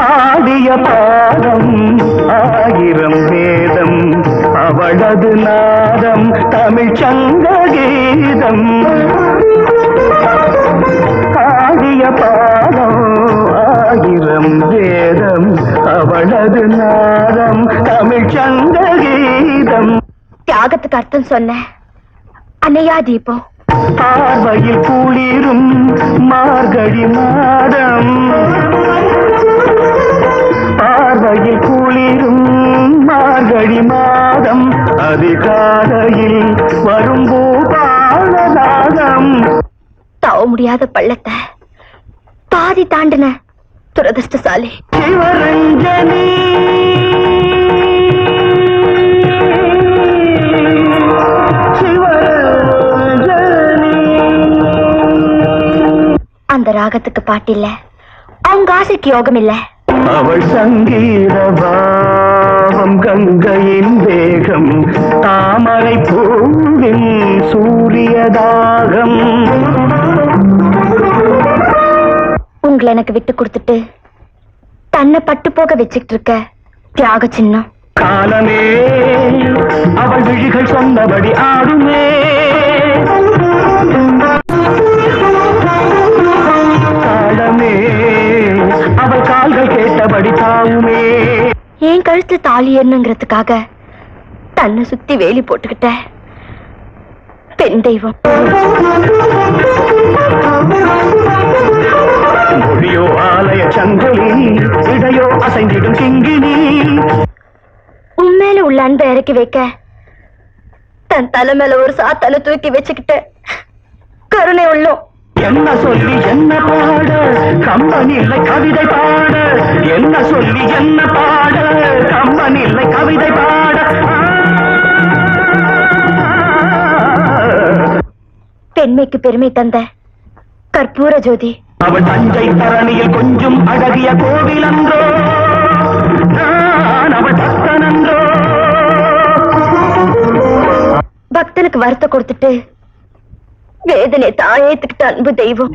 ஆடிய பாதம் ஆயிரம் வேதம் அவளது நாதம் தமிழ் சங்க கீதம் ஆடிய பாதம் ஆயிரம் வேதம் அவளது நாதம் தமிழ் சங்க கீதம். தியாகத்துக்கு அர்த்தம் சொன்ன அன்னையா தீபம் பார்வையில் குளிரும் மார்கழி மாதம் பார்வையில் குளிரும் மார்கழி மாதம் அதிகாலையில் வரும் பூபாலநாதம். தாவ முடியாத பள்ளத்தை பாதி தாண்டின துரதிருஷ்டசாலி. சிவரஞ்சனி அந்த ராகத்துக்கு பாட்டில்ல, அவங்க ஆசைக்கு யோகம் இல்ல. அவள் சங்கீத பாவம் கங்கையின் வேகம் தாமரை பூவின் சூரியதாகம். உங்களை எனக்கு விட்டு கொடுத்துட்டு தன்னை பட்டு போக வச்சுக்கிட்டு இருக்க தியாக சின்னம். காலமே அவள் விழிகள் சொன்னபடி ஆடுமே, காலமே அவள் கால்கள் கேட்டபடி தாவுமே. என் கழுத்துல தாலி ஏறணுங்கிறதுக்காக தன்னை சுத்தி வேலி போட்டுக்கிட்ட பெண் தெய்வம். மொழியோ ஆலய சங்கிலி, இடையோ அசைந்திடும் கிங்கினி. உண்மையில உள்ள அன்பை இறக்கி வைக்க தன் தலை மேல ஒரு சாத்தால தூக்கி வச்சுக்கிட்ட கருணை உள்ளோம். என்ன சொல்லி என்ன பாட கம்பன் இல்லை கவிதை பாட, என்ன சொல்லி என்ன பாட கம்பன் இல்லை கவிதை பாட. பெண்மைக்கு பெருமை தந்த கற்பூர ஜோதி. அவள் தஞ்சை தரணியில் கொஞ்சம் அழகிய கோவில் அன்றோ, நான் அவள் பக்தன் அன்றோ. பக்தனுக்கு வருத்த கொடுத்துட்டு வேதனை தாயேத்துக்கிட்ட அன்பு தெய்வம்.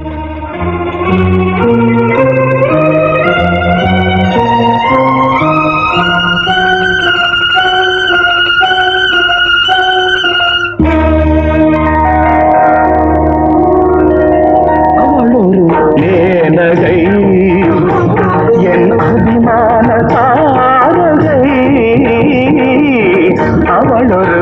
அவளொரு மேனகை என் அபிமான தாரகை, அவளொரு